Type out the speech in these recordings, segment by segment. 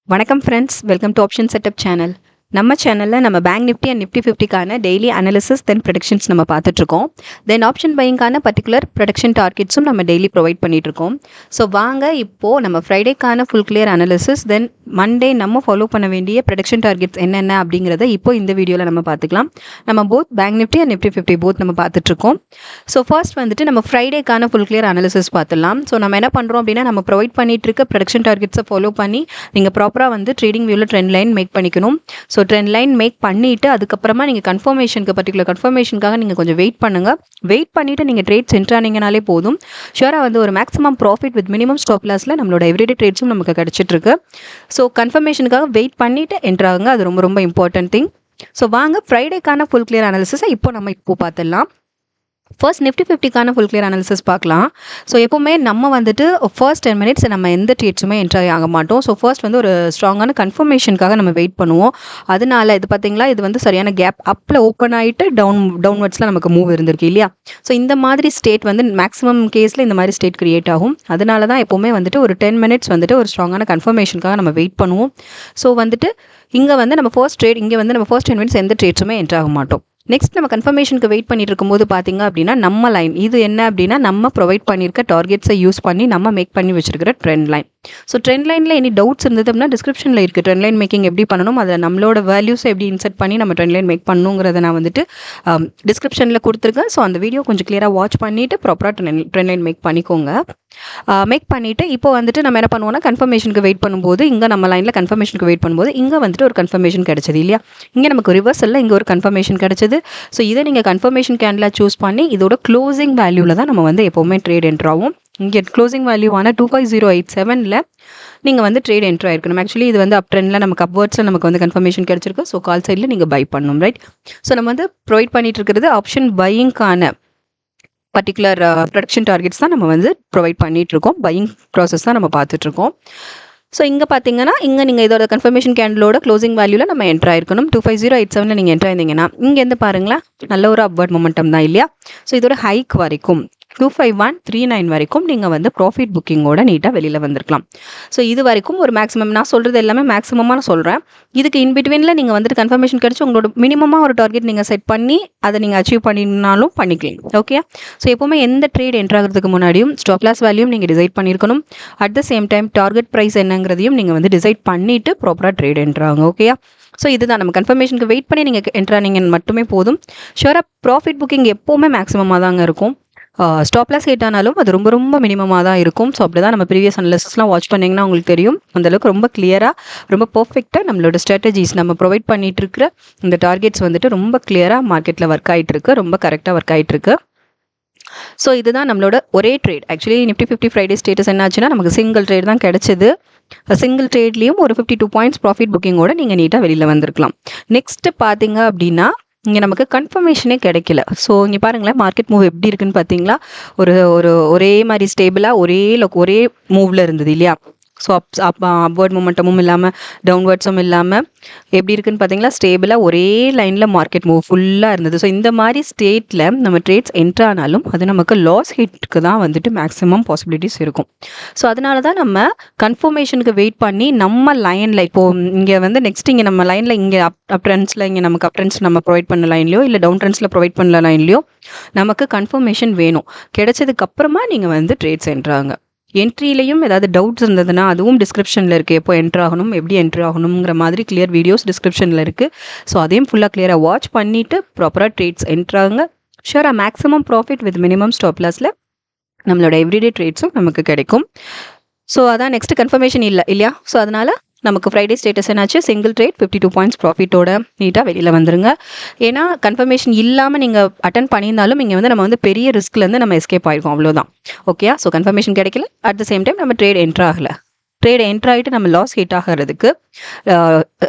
வணக்கம் friends, welcome to option setup channel. நம்ம சேனலில் நம்ம பேங்க் நிஃப்டி அண்ட் நிஃப்டி 50க்கான டெய்லி அனாலிசிஸ் தென் ப்ரொடிக்ஷன்ஸ் நம்ம பார்த்துட்ருக்கோம். தென் ஆப்ஷன் பையிங்கான பர்டிகுலர் ப்ரொடக்ஷன் டார்கெட்ஸும் நம்ம டெய்லி ப்ரொவைட் பண்ணிகிட்ருக்கோம். ஸோ வாங்க இப்போது நம்ம ஃப்ரைடேக்கான full clear analysis then Monday நம்ம ஃபாலோ பண்ண வேண்டிய ப்ரொடக்ஷன் டார்கெட்ஸ் என்னென்ன அப்படிங்கிறத இப்போ இந்த வீடியோவில் நம்ம பார்த்துக்கலாம். நம்ம both bank Nifty and Nifty 50 both நம்ம பார்த்துட்ருக்கோம். ஸோ ஃபர்ஸ்ட் வந்துட்டு நம்ம ஃப்ரைடேக்கான ஃபுல் கிளியர் அனாலிசிஸ் பார்த்துடலாம். ஸோ நம்ம என்ன பண்ணுறோம் அப்படின்னா, நம்ம ப்ரொவைட் பண்ணிட்டு இருக்க ப்ரொடக்ஷன் டார்கெட்ஸை ஃபாலோ பண்ணி நீங்கள் ப்ராப்பராக வந்து ட்ரேடிங் வியூவில் ட்ரெண்ட் லைன் மேக் பண்ணிக்கணும். ஸோ ட்ரெண்ட் லைன் மேக் பண்ணிவிட்டு அதுக்கப்புறமா நீங்கள் பர்டிகுலர் கன்ஃபர்மேஷனுக்காக நீங்கள் கொஞ்சம் வெயிட் பண்ணுங்கள். வெயிட் பண்ணிவிட்டு நீங்கள் ட்ரேட்ஸ் என்ட்ரானீங்கனாலே போதும். ஷுவராக வந்து ஒரு maximum profit with minimum stop லாஸில் நம்மளோட எவ்ரிடே ட்ரேட்ஸும் நமக்கு கிடச்சிட்ருக்கு. ஸோ கன்ஃபர்மேஷனுக்காக வெயிட் பண்ணிவிட்டு என்ட்ராகுங்க. அது ரொம்ப ரொம்ப இம்பார்ட்டன்ட் திங். ஸோ வாங்க ஃப்ரைடேக்கான ஃபுல் கிளியர் அனாலிசிஸை இப்போ பார்த்துடலாம். ஃபர்ஸ்ட் நிஃப்டி 50க்கான ஃபுல் கிளியர் அனாலிசிஸ் பார்க்கலாம். ஸோ எப்போவுமே நம்ம வந்துட்டு ஃபர்ஸ்ட் 10 மினிட்ஸ் நம்ம எந்த ட்ரேட்ஸுமே என்ட்ரி ஆக மாட்டோம். ஸோ ஃபர்ஸ்ட் வந்து ஒரு ஸ்ட்ராங்கான கன்ஃபர்மேஷனுக்காக நம்ம வெயிட் பண்ணுவோம். அதனால இது பார்த்தீங்களா, இது வந்து சரியான கேப் அப்பில் ஓப்பன் ஆகிட்டு டவுன்வர்ட்ஸில் நமக்கு மூவ் இருந்திருக்கு இல்லையா. ஸோ இந்த மாதிரி ஸ்டேட் வந்து மேக்ஸிமம் கேஸில் இந்த மாதிரி ஸ்டேட் கிரியேட் ஆகும். அதனால தான் எப்போவுமே வந்துட்டு ஒரு 10 மினிட்ஸ் வந்துட்டு ஒரு ஸ்ட்ராங்கான கன்ஃபர்மேஷனுக்காக நம்ம வெயிட் பண்ணுவோம். ஸோ வந்துட்டு இங்கே வந்து நம்ம ஃபர்ஸ்ட் 10 மினிட்ஸ் எந்த ட்ரேட்ஸுமே என்ட்ரி ஆக மாட்டோம். நெக்ஸ்ட் நம்ம கன்ஃபர்மேஷனுக்கு வெயிட் பண்ணிட்டு இருக்கும்போது பார்த்தீங்க அப்படின்னா, நம்ம லைன் இது என்ன அப்படின்னா, நம்ம ப்ரொவைட் பண்ணியிருக்க டார்கெட்ஸை யூஸ் பண்ணி நம்ம மேக் பண்ணி வச்சிருக்கிற ட்ரெண்ட் லைன். ஸோ ட்ரெண்ட் லைனில் எனி டவுட்ஸ் இருந்தது அப்படின்னா டிஸ்கிரிப்ஷனில் இருக்குது. ட்ரெண்ட் லைன் மேக்கிங் எப்படி பண்ணணும், அதை நம்மளோட வேல்யூஸை எப்படி இன்செர்ட் பண்ணி நம்ம ட்ரெண்ட் லைன் மேக் பண்ணணுங்கிறத நான் வந்துட்டு டிஸ்கிரிப்ஷனில் கொடுத்துருக்கேன். ஸோ அந்த வீடியோ கொஞ்சம் கிளியராக வாட்ச் பண்ணிவிட்டு ப்ராப்பராக ட்ரெண்ட் லைன் மேக் பண்ணிக்கோங்க. மேக் பண்ணிவிட்டு இப்போ வந்துட்டு நம்ம என்ன பண்ணுவோம்னா, கன்ஃபர்மேஷனுக்கு வெயிட் பண்ணும்போது இங்கே நம்ம லைனில் கன்ஃபர்மேஷனுக்கு வெயிட் பண்ணும்போது இங்கே வந்துட்டு ஒரு கன்ஃபர்மேஷன் கிடைச்சது இல்லையா. இங்கே நமக்கு ரிவர்சலில் இங்கே ஒரு கன்ஃபர்மேஷன் கிடைச்சது. ஸோ இதை நீங்கள் கன்ஃபர்மேஷன் கேண்டிலாக சூஸ் பண்ணி இதோட க்ளோசிங் வேல்யூவில் தான் நம்ம வந்து எப்போவுமே ட்ரேட் என்ட்ரு ஆகும். இங்கே க்ளோசிங் வேல்யூவான 25087 நீங்கள் வந்து ட்ரேட் என்ட்ரு ஆயிருக்கணும். ஆக்சுவலி இது வந்து அப் ட்ரெண்டில் நமக்கு அப்வர்ட்ஸில் நமக்கு வந்து கன்ஃபர்மேஷன் கிடைச்சிருக்கு. ஸோ கால் சைடில் நீங்கள் பை பண்ணணும், ரைட். ஸோ நம்ம வந்து ப்ரொவைட் பண்ணிட்டு இருக்கிறது ஆப்ஷன் பையிங்கான பர்டிகுலர் ப்ரொடக்ஷன் டார்கெட்ஸ் தான் நம்ம வந்து ப்ரொவைட் பண்ணிட்டு இருக்கோம். பையிங் ப்ராசஸ் தான் நம்ம பார்த்துட்ருக்கோம். ஸோ இங்கே பார்த்தீங்கன்னா, இங்கே நீங்கள் இதோட கன்ஃபர்மேஷன் கேண்டிலோட க்ளோசிங் வேல்யூவில் நம்ம என்ட்ரு ஆயிருக்கணும். 25087 நீங்கள் என்ட்ரு ஆயிருந்தீங்கன்னா இங்கேருந்து பாருங்களேன், நல்ல ஒரு அப்வர்ட் மொமெண்டம் தான் இல்லையா. ஸோ இதோட ஹைக் வரைக்கும் 25139 வரைக்கும் நீங்கள் வந்து ப்ராஃபிட் புக்கிங்கோட நீட்டாக வெளியில் வந்திருக்கலாம். ஸோ இது வரைக்கும் ஒரு மேக்ஸிமம், நான் சொல்கிறது எல்லாமே மேக்ஸிமமாக நான் சொல்கிறேன். இதுக்கு இன்பிட்வீனில் நீங்கள் வந்துட்டு கன்ஃபர்மேஷன் கிடச்சி உங்களோட மினிமமாக ஒரு டார்கெட் நீங்கள் செட் பண்ணி அதை நீங்கள் அச்சீவ் பண்ணினாலும் பண்ணிக்கலாம். ஓகே. ஸோ எப்போவுமே எந்த ட்ரேட் என்ட்ராகிறதுக்கு முன்னாடியும் ஸ்டாப் லாஸ் வேல்யூம் நீங்கள் டிசைட் பண்ணியிருக்கணும். At the same time target price என்னங்கிறதையும் நீங்கள் வந்து டிசைட் பண்ணிவிட்டு ப்ராப்பராக ட்ரேட் என்ட்ராங்க. ஓகேயா. ஸோ இதுதான் நம்ம கன்ஃபர்மேஷனுக்கு வெயிட் பண்ணி நீங்கள் என்ட்ரானீங்கன்னு மட்டுமே போதும். ஷுவராக ப்ராஃபிட் புக்கிங் எப்போவுமே மேக்ஸிமமாக தாங்க இருக்கும். ஸ்டாப் லாஸ் ஹிட் ஆனாலும் அது ரொம்ப ரொம்ப மினிமமாக தான் இருக்கும். ஸோ அப்படி தான் நம்ம ப்ரீவியஸ் அனாலிசிஸ்லாம் வாட்ச் பண்ணிங்கன்னா உங்களுக்கு தெரியும். அந்தளவுக்கு ரொம்ப கிளியராக ரொம்ப பர்ஃபெக்டாக நம்மளோட ஸ்ட்ராட்டஜிஸ் நம்ம ப்ரொவைட் பண்ணிட்டு இருக்கிற இந்த டார்கெட்ஸ் வந்துட்டு ரொம்ப கிளியராக மார்க்கெட்டில் ஒர்க் ஆகிட்டு இருக்கு, ரொம்ப கரெக்டாக ஒர்க் ஆகிட்டு இருக்கு. ஸோ இதுதான் நம்மளோட ஒரே trade. Actually Nifty 50 Friday status என்னாச்சுன்னா, நமக்கு சிங்கிள் ட்ரேட் தான் கிடச்சிது. சிங்கிள் ட்ரேட்லேயும் ஒரு 52 பாயிண்ட்ஸ் ப்ராஃபிட் புக்கிங்கோட நீங்கள் நீட்டாக வெளியில் வந்திருக்கலாம். நெக்ஸ்ட்டு பார்த்தீங்க அப்படின்னா, இங்கே நமக்கு கன்ஃபர்மேஷனே கிடைக்கல. ஸோ இங்கே பாருங்களேன், மார்க்கெட் மூவ் எப்படி இருக்குன்னு பார்த்தீங்களா. ஒரே மாதிரி ஸ்டேபிளாக ஒரே மூவில் இருந்தது இல்லையா. ஸோ அப்வர்ட் மொமெண்டமும் இல்லாமல் டவுன்வர்ட்ஸும் இல்லாமல் எப்படி இருக்குன்னு பார்த்தீங்களா, ஸ்டேபிளாக ஒரே லைனில் மார்க்கெட் மூவ் ஃபுல்லாக இருந்தது. ஸோ இந்த மாதிரி ஸ்டேட்டில் நம்ம ட்ரேட்ஸ் என்ட்ரு ஆனாலும் அது நமக்கு லாஸ் ஹிட்டுக்கு தான் வந்துட்டு மேக்ஸிமம் பாசிபிலிட்டிஸ் இருக்கும். ஸோ அதனால தான் நம்ம கன்ஃபர்மேஷனுக்கு வெயிட் பண்ணி நம்ம லைனில் இப்போது இங்கே வந்து நெக்ஸ்ட் இங்கே நம்ம லைனில் இங்கே அப் ட்ரெண்ட்ஸில் இங்கே நமக்கு அப் ட்ரெண்ட்ஸ் நம்ம ப்ரொவைட் பண்ண லைன்லையோ இல்லை டவுன் ட்ரெண்ட்ஸில் ப்ரொவைட் பண்ண லைன்லையோ நமக்கு கன்ஃபர்மேஷன் வேணும். கிடைச்சதுக்கப்புறமா நீங்கள் வந்து ட்ரேட்ஸ் என்ட்ராங்க. என்ட்ரிலையும் ஏதாவது டவுட்ஸ் இருந்ததுன்னா அதுவும் டிஸ்கிரிப்ஷனில் இருக்குது. எப்போ என்ட்ரு ஆகணும், எப்படி என்ட்ரு ஆகணுங்கிற மாதிரி கிளியர் வீடியோஸ் டிஸ்கிரிப்ஷனில் இருக்குது. ஸோ அதையும் ஃபுல்லாக கிளியராக வாட்ச் பண்ணிவிட்டு ப்ராப்பராக ட்ரேட்ஸ் என்ட்ராங்க. ஷுவராக maximum profit with minimum stop லாஸில் நம்மளோட எவ்ரிடே ட்ரேட்ஸும் நமக்கு கிடைக்கும். ஸோ அதான் நெக்ஸ்ட் கன்ஃபர்மேஷன் இல்லையா. ஸோ அதனால் நமக்கு ஃப்ரைடே ஸ்டேட்டஸ் என்னாச்சு, சிங்கிள் ட்ரேட் 52 பாயிண்ட்ஸ் ப்ராஃபிட்டோட நீட்டாக வெளியில் வந்துருங்க. ஏன்னா கன்ஃபர்மேஷன் இல்லாமல் நீங்கள் அட்டன் பண்ணியிருந்தாலும் இங்கே வந்து நம்ம வந்து பெரிய ரிஸ்க்லேருந்து நம்ம எஸ்கேப் ஆகிருக்கோம், அவ்வளோதான். ஓகே. ஸோ கன்ஃபர்மேஷன் கிடைக்கல, அட் த சேம் டைம் நம்ம ட்ரேட் என்ட்ரு ஆகலை. ட்ரேட் என்ட்ரு ஆகிட்டு நம்ம லாஸ் ஹிட் ஆகிறதுக்கு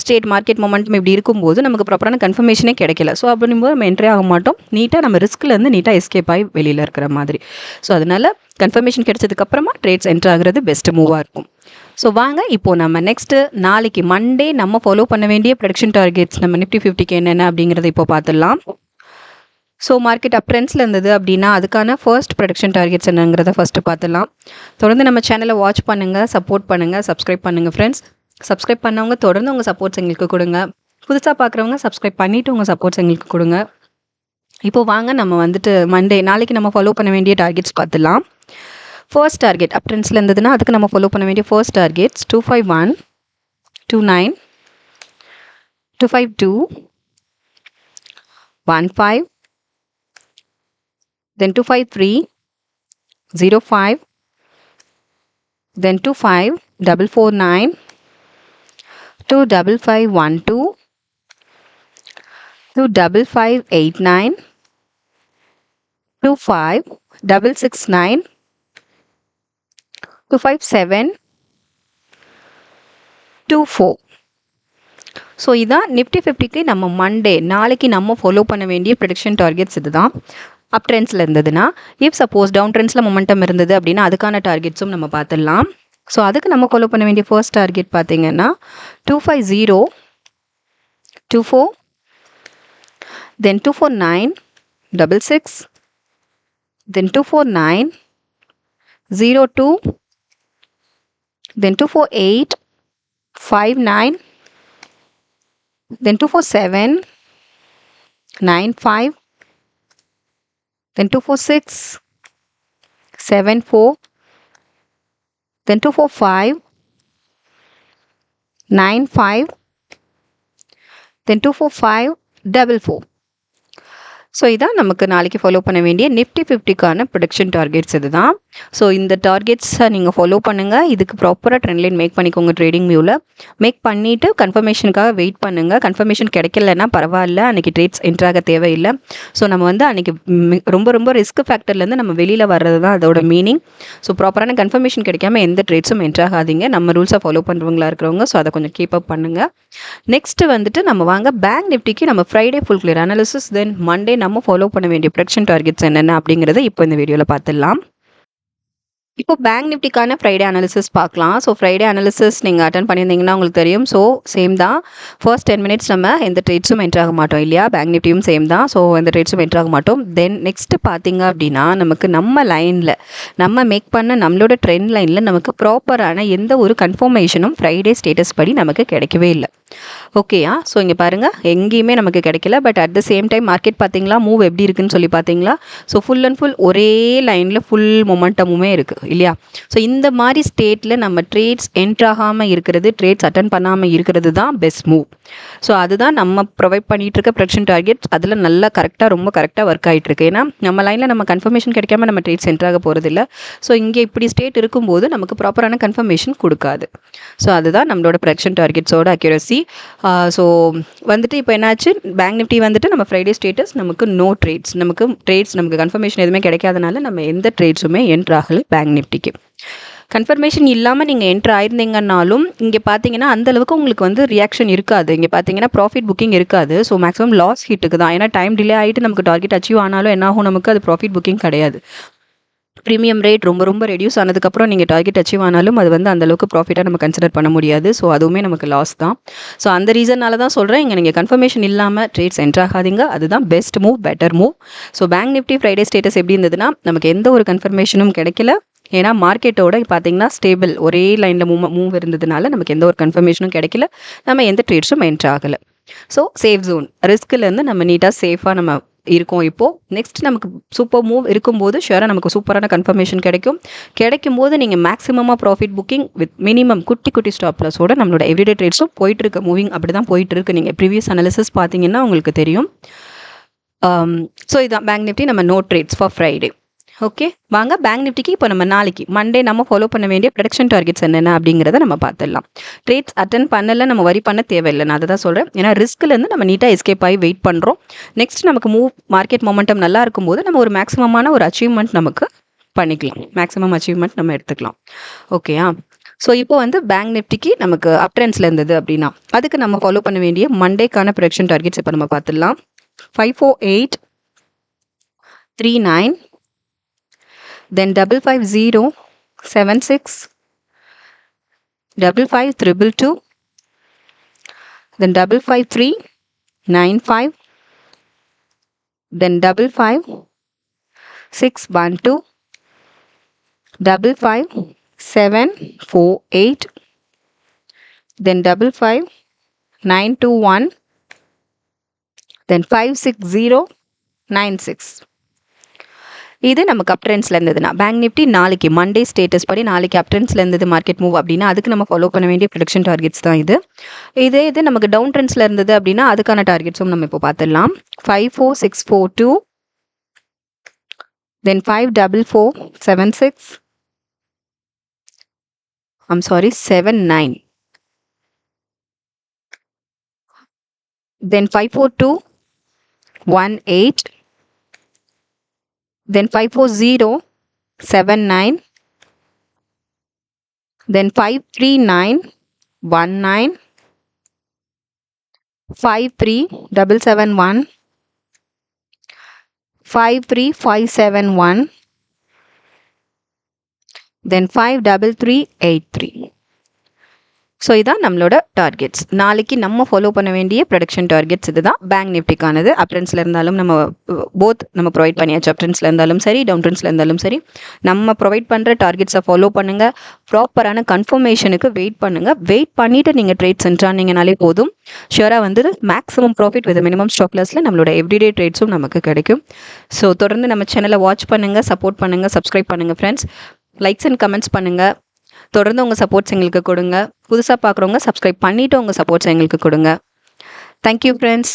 ஸ்டேட் மார்க்கெட் மொமெண்டம் இப்படி இருக்கும்போது நமக்கு ப்ராப்பரான கன்ஃபர்மேஷனே கிடைக்கல. ஸோ அப்படிங்கும்போது நம்ம என்ட்ரி ஆக மாட்டோம். நீட்டாக நம்ம ரிஸ்க்லேருந்து நீட்டாக எஸ்கேப் ஆகி வெளியில் இருக்கிற மாதிரி. ஸோ அதனால் கன்ஃபர்மேஷன் கிடைச்சதுக்கப்புறமா ட்ரேட்ஸ் என்ட்ரு ஆகிறது பெஸ்ட் மூவாக இருக்கும். ஸோ வாங்க இப்போது நம்ம நெக்ஸ்ட்டு நாளைக்கு மண்டே நம்ம ஃபாலோ பண்ண வேண்டிய ப்ரெடிக்ஷன் டார்கெட்ஸ் நம்ம நிஃப்டி 50க்கு என்னென்ன அப்படிங்கிறத இப்போ பார்த்துடலாம். ஸோ மார்க்கெட் அப் ட்ரெண்ட்ஸில் இருந்தது அப்படின்னா அதுக்கான ஃபர்ஸ்ட் ப்ரெடிக்ஷன் டார்கெட்ஸ் என்னங்கிறத ஃபஸ்ட்டு பார்த்துடலாம். தொடர்ந்து நம்ம சேனலை வாட்ச் பண்ணுங்கள், சப்போர்ட் பண்ணுங்கள், சப்ஸ்கிரைப் பண்ணுங்கள் ஃப்ரெண்ட்ஸ். சப்ஸ்கிரைப் பண்ணவங்க தொடர்ந்து உங்கள் சப்போர்ட்ஸ் எங்களுக்கு கொடுங்க. புதுசாக பார்க்குறவங்க சப்ஸ்கிரைப் பண்ணிவிட்டு உங்கள் சப்போர்ட்ஸ் எங்களுக்கு கொடுங்க. இப்போது வாங்க நம்ம வந்துட்டு மண்டே நாளைக்கு நம்ம ஃபாலோ பண்ண வேண்டிய டார்கெட்ஸ் பார்த்துடலாம். ஃபர்ஸ்ட் டார்கெட் அப் ட்ரெண்ட்ஸில் இருந்ததுன்னா அதுக்கு நம்ம ஃபாலோ பண்ண வேண்டிய first targets 251, 29, 252, 15, then 253, 05, then 25, 449, 25512, 25589, 25, 669, 257, 24. So இதான் நிஃப்டி 50க்கு நம்ம மண்டே நாளைக்கு நம்ம ஃபாலோ பண்ண வேண்டிய ப்ரெடிக்ஷன் டார்கெட்ஸ். இதுதான் அப் ட்ரெண்ட்ஸில் இருந்ததுன்னா. இஃப் சப்போஸ் டவுன் ட்ரெண்ட்ஸில் மொமெண்டம் இருந்தது அப்படின்னா அதுக்கான டார்கெட்ஸும் நம்ம பார்த்துடலாம். ஸோ அதுக்கு நம்ம ஃபாலோ பண்ண வேண்டிய ஃபர்ஸ்ட் டார்கெட் பார்த்தீங்கன்னா 250, 24, then 249, 66, then 249, 02, then 248, 59, then 247, 95, then 246, 74, then 245, 95, then 245, 44. So இதான் நமக்கு நாளைக்கு ஃபாலோ பண்ண வேண்டிய நிஃப்டி 50க்கான ப்ரொடக்ஷன் டார்கெட்ஸ். இதுதான். ஸோ இந்த டார்கெட்ஸை நீங்கள் ஃபாலோ பண்ணுங்கள். இதுக்கு ப்ராப்பராக ட்ரெண்ட் லைன் மேக் பண்ணிக்கோங்க. ட்ரேடிங் வியூவில் மேக் பண்ணிவிட்டு கன்ஃபர்மேஷனுக்காக வெயிட் பண்ணுங்கள். கன்ஃபர்மேஷன் கிடைக்கலன்னா பரவாயில்ல, அன்றைக்கி ட்ரேட்ஸ் என்ட்ராக தேவையில்லை. ஸோ நம்ம வந்து அன்றைக்கி ரொம்ப ரிஸ்க் ஃபேக்டர்லேருந்து நம்ம வெளியில் வர்றது தான் அதோட மீனிங். ஸோ ப்ராப்பரான கன்ஃபர்மேஷன் கிடைக்காம எந்த ட்ரேட்ஸும் என்ட்ராகாதீங்க. நம்ம ரூல்ஸை ஃபாலோ பண்ணுறவங்களா இருக்கிறவங்க. ஸோ அதை கொஞ்சம் கீப் அப் பண்ணுங்கள். நெக்ஸ்ட்டு வந்துட்டு நம்ம வாங்க பேங்க் நிஃப்டிக்கு நம்ம Friday full clear analysis, then Monday நம்ம ஃபாலோ பண்ண வேண்டிய ப்ரெடிக்ஷன் டார்கெட்ஸ் என்னென்ன அப்படிங்கிறத இப்போ இந்த வீடியோவில் பார்த்துடலாம். இப்போ பேங்க் நிஃப்டிக்கான ஃப்ரைடே அனாலிசிஸ் பார்க்கலாம். ஸோ ஃப்ரைடே அனாலிசிஸ் நீங்கள் அட்டன் பண்ணியிருந்தீங்கன்னா உங்களுக்கு தெரியும். ஸோ சேம் தான். ஃபர்ஸ்ட் 10 மினிட்ஸ் நம்ம எந்த ட்ரேட்ஸும் என்ட்ராக மாட்டோம் இல்லையா. பேங்க் நிஃப்டியும் சேம் தான். ஸோ எந்த ட்ரேட்ஸும் என்ட்ராக மாட்டோம். தென் நெக்ஸ்ட்டு பார்த்தீங்க அப்படின்னா நமக்கு நம்ம லைனில் நம்ம மேக் பண்ண நம்மளோட ட்ரெண்ட் லைனில் நமக்கு ப்ராப்பரான எந்த ஒரு கன்ஃபர்மேஷனும் ஃப்ரைடே ஸ்டேட்டஸ் படி நமக்கு கிடைக்கவே இல்லை. ஓகேயா. ஸோ இங்கே பாருங்கள், எங்கேயுமே நமக்கு கிடைக்கல. But at the same time market பார்த்தீங்களா மூவ் எப்படி இருக்குன்னு சொல்லி பார்த்தீங்களா. ஸோ ஃபுல் அண்ட் ஃபுல் ஒரே லைனில் ஃபுல் மொமெண்டமுமே இருக்குது இல்லையா. ஸோ இந்த மாதிரி ஸ்டேட்டில் நம்ம ட்ரேட்ஸ் என்ட்ராகாமல் இருக்கிறது, ட்ரேட்ஸ் அட்டன் பண்ணாமல் இருக்கிறது தான் பெஸ்ட் மூவ். ஸோ அதுதான் நம்ம ப்ரொவைட் பண்ணிகிட்டு இருக்க ப்ரெடிக்ஷன் டார்கெட்ஸ். அதில் நல்லா கரெக்டாக ரொம்ப கரெக்டாக ஒர்க் ஆகிட்டு இருக்கு. ஏன்னா நம்ம லைனில் நம்ம கன்ஃபர்மேஷன் கிடைக்காம நம்ம ட்ரேட்ஸ் என்ட்ராக போகிறதில்ல. ஸோ இங்கே இப்படி ஸ்டேட் இருக்கும்போது நமக்கு ப்ராப்பரான கன்ஃபர்மேஷன் கொடுக்காது. ஸோ அதுதான் நம்மளோட ப்ரெடிக்ஷன் டார்கெட்ஸோட அக்யூரசி. ஸோ வந்துட்டு இப்போ என்னாச்சு, பேங்க் நிஃப்டி வந்துட்டு நம்ம ஃப்ரைடே ஸ்டேட்டஸ் நமக்கு நோ ட்ரேட்ஸ், நமக்கு கன்ஃபர்மேஷன் எதுவுமே கிடைக்காதனால நம்ம எந்த ட்ரேட்ஸுமே என்ட்ரு ஆகலை பேங்க் நிஃப்டிக்கு. கன்ஃபர்மேஷன் இல்லாமல் நீங்கள் என்ட்ரு ஆயிருந்தீங்கன்னாலும் இங்கே பார்த்தீங்கன்னா அந்தளவுக்கு உங்களுக்கு வந்து ரியாக்ஷன் இருக்காது. இங்கே பார்த்தீங்கன்னா ப்ராஃபிட் புக்கிங் இருக்காது. ஸோ மேக்ஸிமம் லாஸ் ஹிட்டுக்கு தான். ஏன்னா டைம் டிலே ஆகிட்டு நமக்கு டார்கெட் அச்சீவ் ஆனாலும் என்ன ஆகும், நமக்கு அது ப்ராஃபிட் புக்கிங் கிடையாது. ப்ரீமியம் ரேட் ரொம்ப ரெடியூஸ் ஆனதுக்கப்புறம் நீங்கள் டார்கெட் அச்சீவ் ஆனாலும் அது வந்து அந்தளவுக்கு ப்ராஃபிட்டாக நம்ம கன்சிடர் பண்ண முடியாது. ஸோ அதுவுமே நமக்கு லாஸ் தான். ஸோ அந்த ரீசனால தான் சொல்கிறேன், இங்கே நீங்கள் கன்ஃபர்மேஷன் இல்லாமல் ட்ரேட்ஸ் என்ட்ராகாதீங்க. அதுதான் best move, better move. So bank Nifty Friday status எப்படி இருந்ததுன்னா நமக்கு எந்த ஒரு கன்ஃபர்மேஷனும் கிடைக்கல. ஏன்னா மார்க்கெட்டோட பார்த்தீங்கன்னா ஸ்டேபிள் ஒரே லைனில் மூவ் இருந்ததுனால நமக்கு எந்த ஒரு கன்ஃபர்மேஷனும் கிடைக்கல. நம்ம எந்த ட்ரேட்ஸும் என்ட்ராகலை. ஸோ சேஃப் ஜோன் ரிஸ்க்லேருந்து நம்ம நீட்டாக சேஃபாக நம்ம இருக்கும். இப்போது நெக்ஸ்ட் நமக்கு சூப்பர் மூவ் இருக்கும்போது ஷுவராக நமக்கு சூப்பரான கன்ஃபர்மேஷன் கிடைக்கும் போது நீங்கள் மேக்ஸிமமாக ப்ராஃபிட் புக்கிங் வித் மினிமம் குட்டி ஸ்டாப் லாஸோட நம்மளோட எவ்ரிடே ட்ரேட்ஸும் போயிட்டுருக்கு. மூவிங் அப்படி தான் போயிட்டுருக்கு. நீங்கள் ப்ரீவியஸ் அனாலிசிஸ் பார்த்தீங்கன்னா உங்களுக்கு தெரியும். ஸோ இதான் பேங்க் நிஃப்டி நம்ம no trades for Friday. Okay, வாங்க பேங்க் நிஃப்டிக்கு இப்போ நம்ம நாளைக்கு மண்டே நம்ம ஃபாலோ பண்ண வேண்டிய ப்ரொடக்ஷன் டார்கெட்ஸ் என்னென்ன அப்படிங்கிறத நம்ம பார்த்துடலாம். ட்ரேட்ஸ் அட்டன் பண்ணலை, நம்ம வரி பண்ண தேவையில்லை. நான் அதை தான் சொல்கிறேன். ஏன்னா ரிஸ்க்லேருந்து நம்ம நீட்டாக எஸ்கேப் ஆகி வெயிட் பண்ணுறோம். நெக்ஸ்ட் நமக்கு மார்க்கெட் மொமெண்டம் நல்லா இருக்கும்போது நம்ம ஒரு மேக்ஸிமமான ஒரு அச்சீவ்மெண்ட் நமக்கு பண்ணிக்கலாம். மேக்ஸிமம் அச்சீவ்மெண்ட் நம்ம எடுத்துக்கலாம். ஓகேயா. ஸோ இப்போ வந்து பேங்க் நிஃப்டிக்கு நமக்கு அப் ட்ரெண்ட்ஸில் இருந்தது அப்படின்னா அதுக்கு நம்ம ஃபாலோ பண்ண வேண்டிய மண்டேக்கான ப்ரொடக்ஷன் டார்கெட்ஸ் இப்போ நம்ம பார்த்துடலாம். 548, 39, then 550, 76, 55 222, then 553 95, then 55 612, 55 748, then 55 921, then 56096. இது நமக்கு அப் ட்ரெண்ட்ஸில் இருந்ததுன்னா பேங்க் நிஃப்டி நாளைக்கு மண்டே ஸ்டேட்டஸ் படி நாளைக்கு அப் ட்ரெண்ட்ஸில் இருந்தது மார்க்கெட் மூவ் அப்படின்னா அதுக்கு நம்ம ஃபாலோ பண்ண வேண்டிய ப்ரொடக்ஷன் டார்கெட்ஸ் தான் இது. இது நமக்கு டவுன் ட்ரெண்ட்ஸில் இருந்தது அப்படின்னா அதுக்கான டார்கெட்ஸும் நம்ம இப்போ பார்த்துடலாம். 54642, then 54476, 79, then 54218, then 54079, then 53919, 53771, 53571, then 53383. So இதான் நம்மளோட டார்கெட்ஸ். நாளைக்கு நம்ம ஃபாலோ பண்ண வேண்டிய ப்ரொடக்ஷன் டார்கெட்ஸ் இதுதான். பேங்க் நிஃப்டிக்கானது அப் ட்ரெண்ட்ஸில் இருந்தாலும் நம்ம நம்ம ப்ரொவைட் பண்ணியாச்சு. அப் ட்ரெண்ட்ஸில் இருந்தாலும் சரி, டவுன் ட்ரெண்ட்ஸில் இருந்தாலும் சரி, நம்ம ப்ரொவைட் பண்ணுற டார்கெட்ஸை ஃபாலோ பண்ணுங்கள். ப்ராப்பரான கன்ஃபர்மேஷனுக்கு வெயிட் பண்ணுங்கள். வெயிட் பண்ணிவிட்டு நீங்கள் ட்ரேட்ஸ் சென்றானீங்கனாலே போதும். ஷியோராக maximum profit with minimum stop லாஸில் நம்மளோட எவ்ரிடே ட்ரேட்ஸும் நமக்கு கிடைக்கும். ஸோ தொடர்ந்து நம்ம சேனலை வாட்ச் பண்ணுங்கள், சப்போர்ட் பண்ணுங்கள், சப்ஸ்கிரைப் பண்ணுங்கள் ஃப்ரெண்ட்ஸ். லைக்ஸ் அண்ட் கமெண்ட்ஸ் பண்ணுங்கள். தொடர்ந்து உங்கள் சப்போர்ட்ஸ் எங்களுக்கு கொடுங்க. புதுசாக பார்க்குறவங்க சப்ஸ்கிரைப் பண்ணிவிட்டு உங்கள் சப்போர்ட்ஸ் எங்களுக்கு கொடுங்க. Thank you friends.